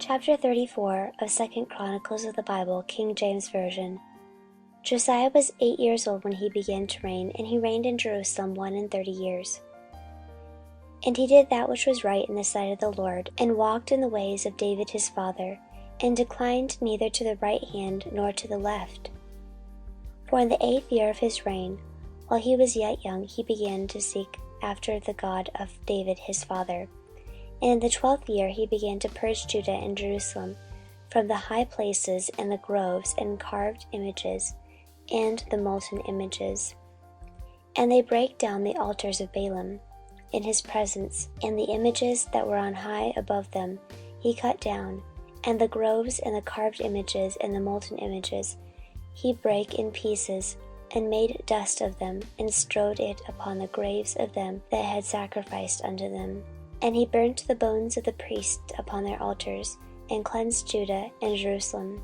Chapter 34 of 2 Chronicles of the Bible, King James Version. Josiah was 8 years old when he began to reign, and he reigned in Jerusalem 31 years. And he did that which was right in the sight of the Lord, and walked in the ways of David his father, and declined neither to the right hand nor to the left. For in the 8th year of his reign, while he was yet young, he began to seek after the God of David his father. And in the 12th year he began to purge Judah and Jerusalem from the high places and the groves and carved images and the molten images. And they brake down the altars of Baalim in his presence, and the images that were on high above them he cut down, and the groves and the carved images and the molten images he brake in pieces, and made dust of them, and strewed it upon the graves of them that had sacrificed unto them. And he burnt the bones of the priests upon their altars, and cleansed Judah and Jerusalem.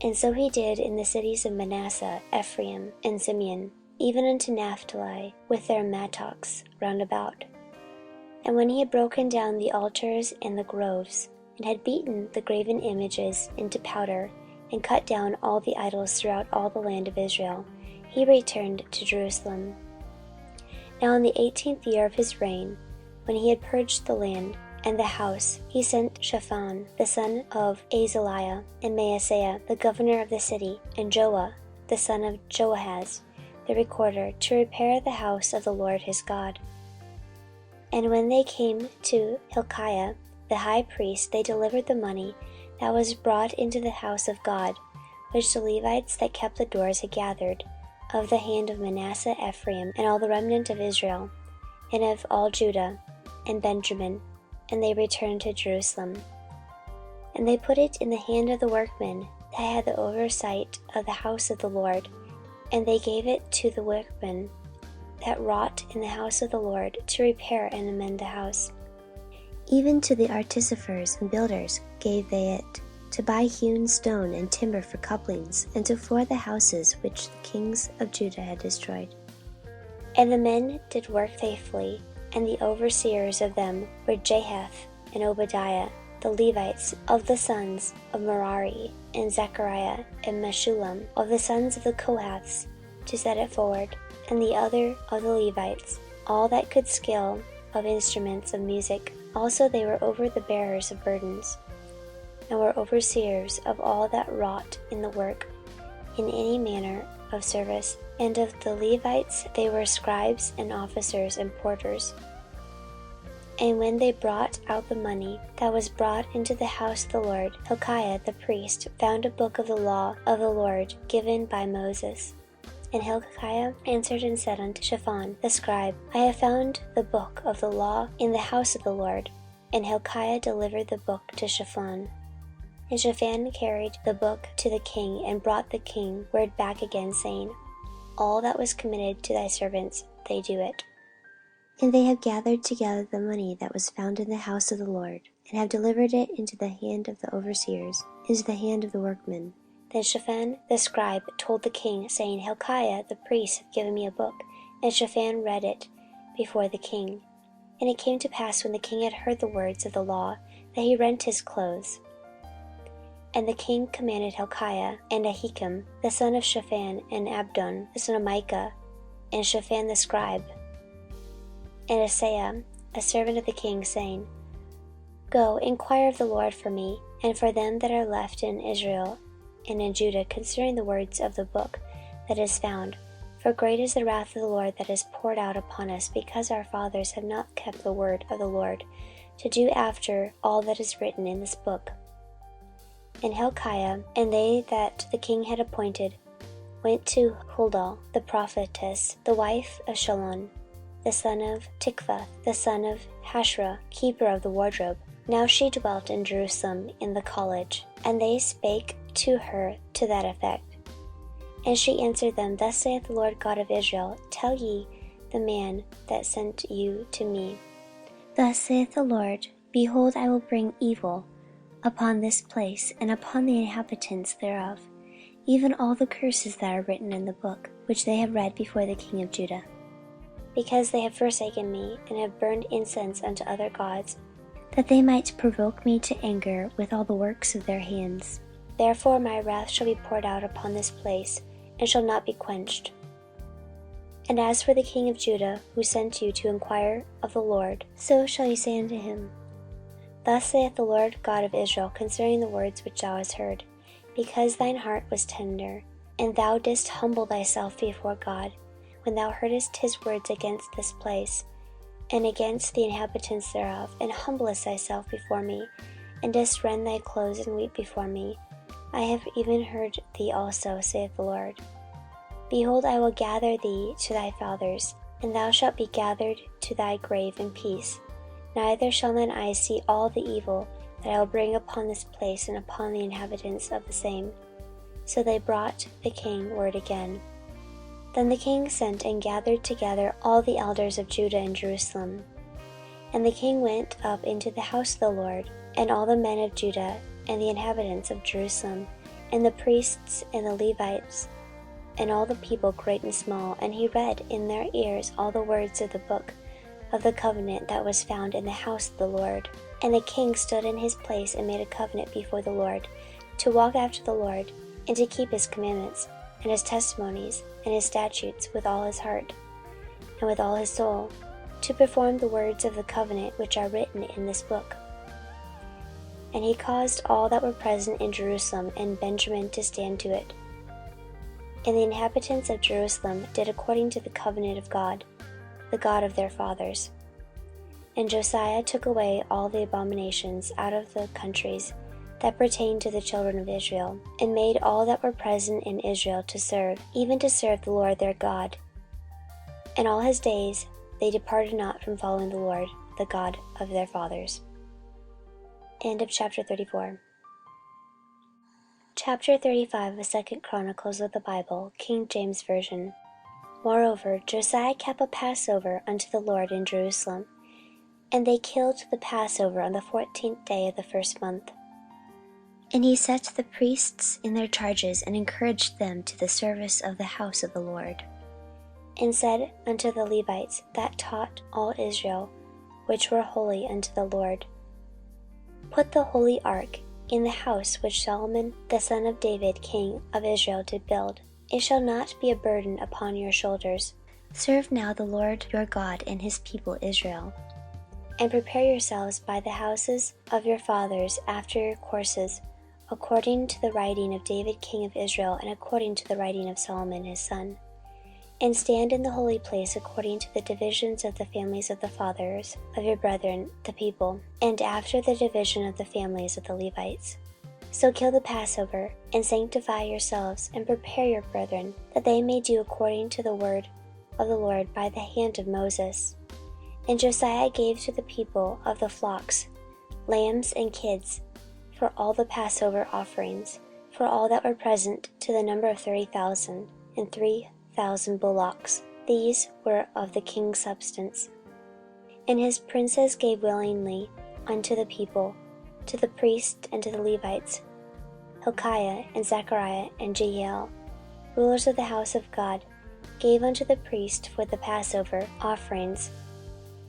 And so he did in the cities of Manasseh, Ephraim, and Simeon, even unto Naphtali, with their mattocks round about. And when he had broken down the altars and the groves, and had beaten the graven images into powder, and cut down all the idols throughout all the land of Israel, he returned to Jerusalem. Now in the 18th year of his reign, when he had purged the land and the house, he sent Shaphan the son of Azaliah, and Maaseiah the governor of the city, and Joah the son of Joahaz the recorder, to repair the house of the Lord his God. And when they came to Hilkiah the high priest, they delivered the money that was brought into the house of God, which the Levites that kept the doors had gathered, of the hand of Manasseh, Ephraim, and all the remnant of Israel, and of all Judah and Benjamin, and they returned to Jerusalem. And they put it in the hand of the workmen that had the oversight of the house of the Lord, and they gave it to the workmen that wrought in the house of the Lord, to repair and amend the house. Even to the artificers and builders gave they it, to buy hewn stone and timber for couplings, and to floor the houses which the kings of Judah had destroyed. And the men did work faithfully, and the overseers of them were Jahath and Obadiah, the Levites of the sons of Merari, and Zechariah and Meshullam of the sons of the Kohaths, to set it forward, and the other of the Levites, all that could skill of instruments of music. Also they were over the bearers of burdens, and were overseers of all that wrought in the work in any manner of service. And of the Levites they were scribes and officers and porters. And when they brought out the money that was brought into the house of the Lord, Hilkiah the priest found a book of the law of the Lord given by Moses. And Hilkiah answered and said unto Shaphan the scribe, I have found the book of the law in the house of the Lord. And Hilkiah delivered the book to Shaphan. And Shaphan carried the book to the king, and brought the king word back again, saying, All that was committed to thy servants, they do it. And they have gathered together the money that was found in the house of the Lord, and have delivered it into the hand of the overseers, into the hand of the workmen. Then Shaphan the scribe told the king, saying, Hilkiah the priest hath given me a book. And Shaphan read it before the king. And it came to pass, when the king had heard the words of the law, that he rent his clothes. And the king commanded Hilkiah, and Ahikam the son of Shaphan, and Abdon the son of Micah, and Shaphan the scribe, and Asaiah a servant of the king, saying, Go, inquire of the Lord for me, and for them that are left in Israel and in Judah, concerning the words of the book that is found. For great is the wrath of the Lord that is poured out upon us, because our fathers have not kept the word of the Lord, to do after all that is written in this book. And Hilkiah and they that the king had appointed went to Huldah the prophetess, the wife of Shallun, the son of Tikvath, the son of Hashrah, keeper of the wardrobe. Now she dwelt in Jerusalem in the college, and they spake to her to that effect. And she answered them, Thus saith the Lord God of Israel, Tell ye the man that sent you to me, Thus saith the Lord, Behold, I will bring evil upon this place, and upon the inhabitants thereof, even all the curses that are written in the book, which they have read before the king of Judah. Because they have forsaken me, and have burned incense unto other gods, that they might provoke me to anger with all the works of their hands. Therefore my wrath shall be poured out upon this place, and shall not be quenched. And as for the king of Judah, who sent you to inquire of the Lord, so shall you say unto him, Thus saith the Lord God of Israel concerning the words which thou hast heard, because thine heart was tender, and thou didst humble thyself before God, when thou heardest his words against this place, and against the inhabitants thereof, and humblest thyself before me, and didst rend thy clothes and weep before me, I have even heard thee also, saith the Lord. Behold, I will gather thee to thy fathers, and thou shalt be gathered to thy grave in peace. Neither shall mine eyes see all the evil that I will bring upon this place and upon the inhabitants of the same. So they brought the king word again. Then the king sent and gathered together all the elders of Judah and Jerusalem. And the king went up into the house of the Lord, and all the men of Judah, and the inhabitants of Jerusalem, and the priests and the Levites, and all the people great and small. And he read in their ears all the words of the book of the covenant that was found in the house of the Lord. And the king stood in his place and made a covenant before the Lord, to walk after the Lord, and to keep his commandments, and his testimonies, and his statutes with all his heart, and with all his soul, to perform the words of the covenant which are written in this book. And he caused all that were present in Jerusalem and Benjamin to stand to it. And the inhabitants of Jerusalem did according to the covenant of God, the God of their fathers. And Josiah took away all the abominations out of the countries that pertained to the children of Israel, and made all that were present in Israel to serve, even to serve the Lord their God. And all his days they departed not from following the Lord, the God of their fathers. End of chapter 34. Chapter 35 of 2 Chronicles of the Bible, King James Version. Moreover, Josiah kept a Passover unto the Lord in Jerusalem, and they killed the Passover on the 14th day of the first month. And he set the priests in their charges, and encouraged them to the service of the house of the Lord, and said unto the Levites that taught all Israel, which were holy unto the Lord, Put the holy ark in the house which Solomon the son of David king of Israel did build. It shall not be a burden upon your shoulders. Serve now the Lord your God and his people Israel, and prepare yourselves by the houses of your fathers after your courses, according to the writing of David king of Israel, and according to the writing of Solomon his son. And stand in the holy place according to the divisions of the families of the fathers of your brethren the people, and after the division of the families of the Levites. So kill the Passover, and sanctify yourselves, and prepare your brethren, that they may do according to the word of the Lord by the hand of Moses. And Josiah gave to the people of the flocks, lambs, and kids, for all the Passover offerings, for all that were present, to the number of 30,000, and 3,000 bullocks. These were of the king's substance. And his princes gave willingly unto the people, to the priests and to the Levites, Hilkiah and Zechariah and Jehiel, rulers of the house of God, gave unto the priest for the Passover offerings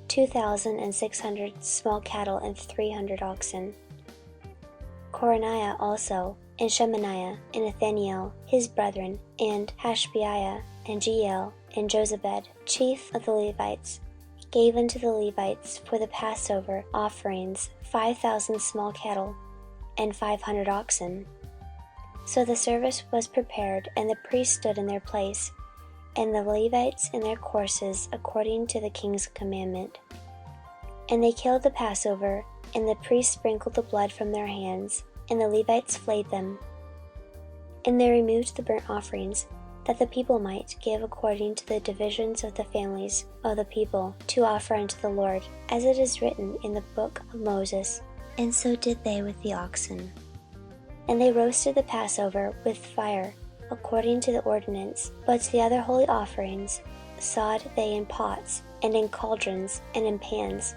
2,600 small cattle and 300 oxen. Coroniah also, and Shemaiah, and Nathaniel his brethren, and Hashabiah, and Jeiel, and Jozabed, chief of the Levites, gave unto the Levites for the Passover offerings 5,000 small cattle and 500 oxen. So the service was prepared, and the priests stood in their place, and the Levites in their courses, according to the king's commandment. And they killed the Passover, and the priests sprinkled the blood from their hands, and the Levites flayed them. And they removed the burnt offerings, that the people might give according to the divisions of the families of the people, to offer unto the Lord, as it is written in the book of Moses. And so did they with the oxen. And they roasted the Passover with fire, according to the ordinance. But the other holy offerings sawed they in pots, and in cauldrons, and in pans,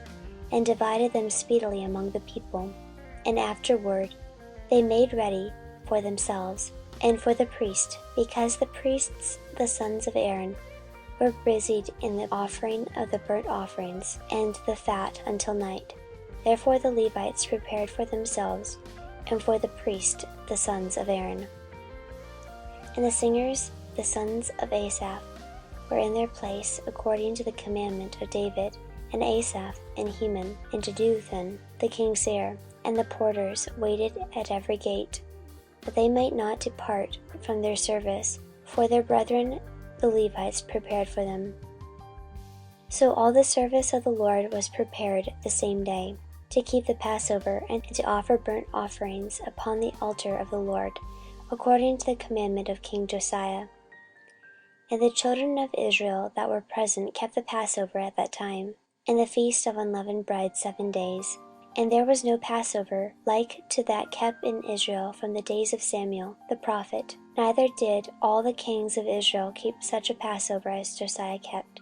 and divided them speedily among the people. And afterward they made ready for themselves and for the priest, because the priests, the sons of Aaron, were busied in the offering of the burnt offerings and the fat until night. Therefore the Levites prepared for themselves, and for the priests the sons of Aaron. And the singers, the sons of Asaph, were in their place according to the commandment of David, and Asaph, and Heman, and Jeduthun the king's heir, and the porters waited at every gate, that they might not depart from their service, for their brethren the Levites prepared for them. So all the service of the Lord was prepared the same day, to keep the Passover, and to offer burnt offerings upon the altar of the Lord, according to the commandment of King Josiah. And the children of Israel that were present kept the Passover at that time, and the feast of unleavened bread 7 days. And there was no Passover like to that kept in Israel from the days of Samuel the prophet, neither did all the kings of Israel keep such a Passover as Josiah kept,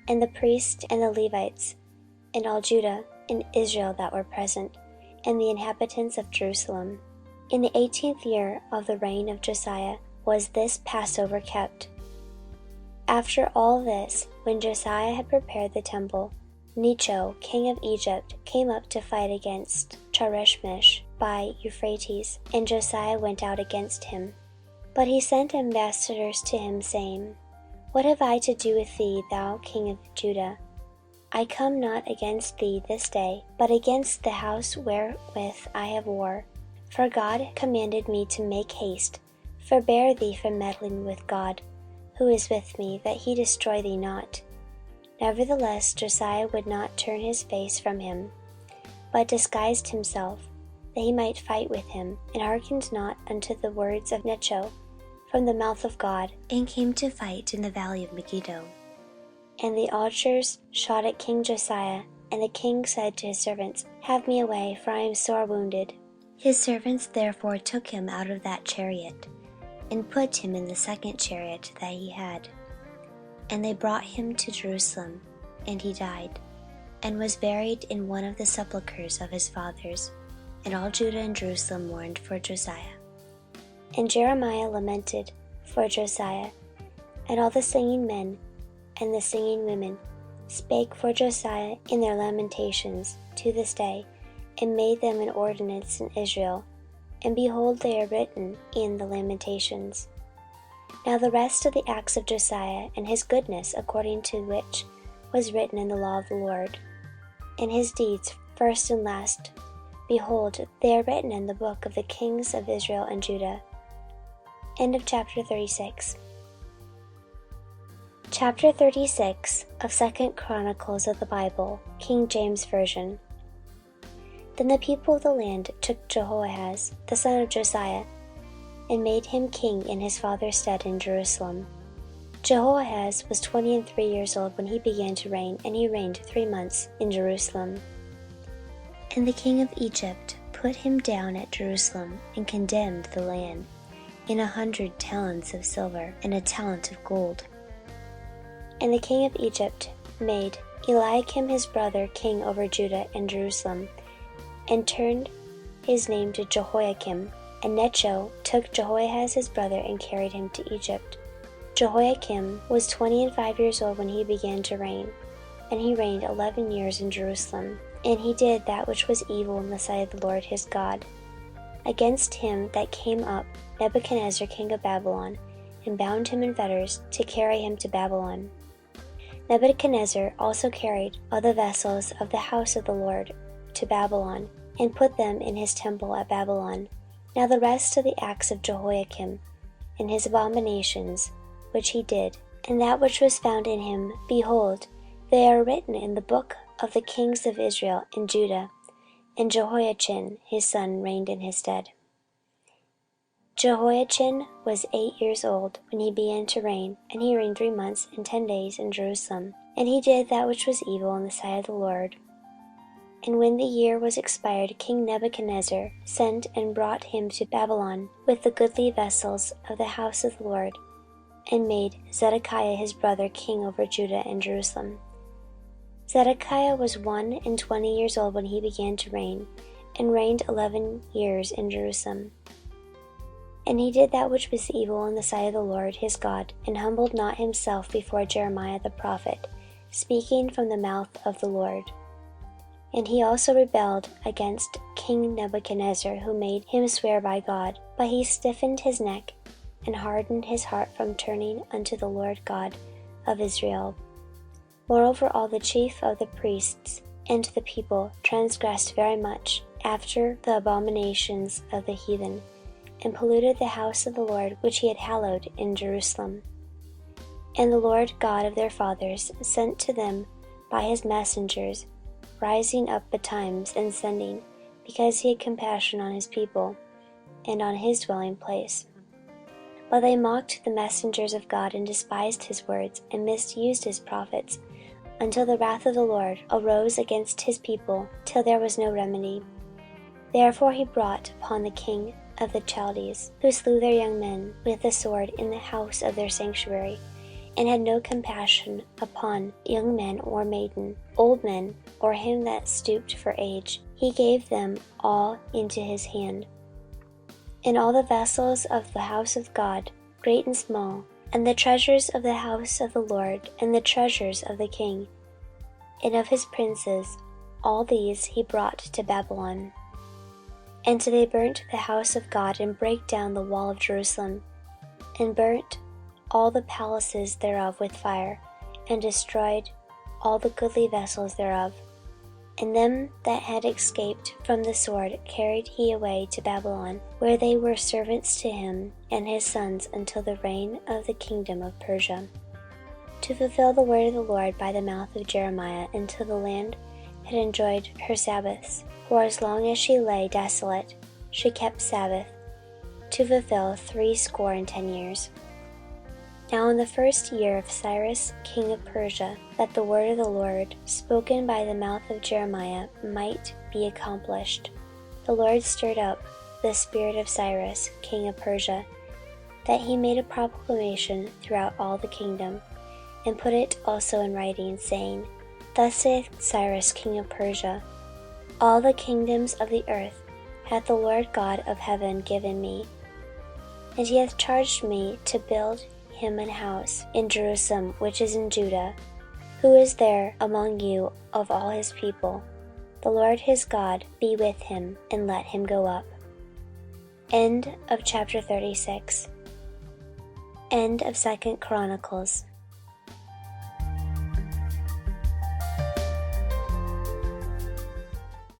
and the priests and the Levites, and all Judah and Israel that were present, and the inhabitants of Jerusalem. In the 18th year of the reign of Josiah was this Passover kept. After all this, when Josiah had prepared the temple, Necho, king of Egypt, came up to fight against Charchemish by Euphrates, and Josiah went out against him. But he sent ambassadors to him, saying, What have I to do with thee, thou king of Judah? I come not against thee this day, but against the house wherewith I have war. For God commanded me to make haste. Forbear thee from meddling with God, who is with me, that he destroy thee not. Nevertheless Josiah would not turn his face from him, but disguised himself, that he might fight with him, and hearkened not unto the words of Necho from the mouth of God, and came to fight in the valley of Megiddo. And the archers shot at King Josiah, and the king said to his servants, Have me away, for I am sore wounded. His servants therefore took him out of that chariot, and put him in the second chariot that he had. And they brought him to Jerusalem, and he died, and was buried in one of the sepulchres of his fathers. And all Judah and Jerusalem mourned for Josiah. And Jeremiah lamented for Josiah, and all the singing men and the singing women spake for Josiah in their lamentations to this day, and made them an ordinance in Israel. And behold, they are written in the lamentations. Now the rest of the acts of Josiah, and his goodness, according to which was written in the law of the Lord, and his deeds, first and last, behold, they are written in the book of the kings of Israel and Judah. End of chapter 36. Chapter 36 of 2 Chronicles of the Bible, King James Version. Then the people of the land took Jehoahaz, the son of Josiah, and made him king in his father's stead in Jerusalem. Jehoahaz was 23 years old when he began to reign, and he reigned 3 months in Jerusalem. And the king of Egypt put him down at Jerusalem, and condemned the land in 100 talents of silver, and a talent of gold. And the king of Egypt made Eliakim his brother king over Judah and Jerusalem, and turned his name to Jehoiakim. And Necho took Jehoahaz his brother, and carried him to Egypt. Jehoiakim was 25 years old when he began to reign, and he reigned 11 years in Jerusalem. And he did that which was evil in the sight of the Lord his God. Against him that came up Nebuchadnezzar king of Babylon, and bound him in fetters to carry him to Babylon. Nebuchadnezzar also carried all the vessels of the house of the Lord to Babylon, and put them in his temple at Babylon. Now the rest of the acts of Jehoiakim, and his abominations which he did, and that which was found in him, behold, they are written in the book of the kings of Israel and Judah. And Jehoiachin his son reigned in his stead. Jehoiachin was 8 years old when he began to reign, and he reigned 3 months and 10 days in Jerusalem. And he did that which was evil in the sight of the Lord. And when the year was expired, King Nebuchadnezzar sent and brought him to Babylon with the goodly vessels of the house of the Lord, and made Zedekiah his brother king over Judah and Jerusalem. Zedekiah was 21 years old when he began to reign, and reigned 11 years in Jerusalem. And he did that which was evil in the sight of the Lord his God, and humbled not himself before Jeremiah the prophet, speaking from the mouth of the Lord. And he also rebelled against King Nebuchadnezzar, who made him swear by God. But he stiffened his neck, and hardened his heart from turning unto the Lord God of Israel. Moreover, all the chief of the priests and the people transgressed very much after the abominations of the heathen, and polluted the house of the Lord which he had hallowed in Jerusalem. And the Lord God of their fathers sent to them by his messengers, rising up betimes and sending, because he had compassion on his people and on his dwelling place. But they mocked the messengers of God, and despised his words, and misused his prophets, until the wrath of the Lord arose against his people, till there was no remedy. Therefore he brought upon the king of the Chaldees, who slew their young men with the sword in the house of their sanctuary, and had no compassion upon young men or maiden, old men, or him that stooped for age. He gave them all into his hand. And all the vessels of the house of God, great and small, and the treasures of the house of the Lord, and the treasures of the king, and of his princes, all these he brought to Babylon. And they burnt the house of God, and brake down the wall of Jerusalem, and burnt all the palaces thereof with fire, and destroyed all the goodly vessels thereof. And them that had escaped from the sword carried he away to Babylon, where they were servants to him and his sons until the reign of the kingdom of Persia, to fulfill the word of the Lord by the mouth of Jeremiah, until the land had enjoyed her Sabbaths. For as long as she lay desolate, she kept Sabbath, to fulfill 70 years. Now in the first year of Cyrus king of Persia, that the word of the Lord spoken by the mouth of Jeremiah might be accomplished, the Lord stirred up the spirit of Cyrus king of Persia, that he made a proclamation throughout all the kingdom, and put it also in writing, saying, Thus saith Cyrus king of Persia, all the kingdoms of the earth hath the Lord God of heaven given me, and he hath charged me to build him an house in Jerusalem, which is in Judah. Who is there among you of all his people? The Lord his God be with him, and let him go up. End of chapter 36. End of 2 Chronicles.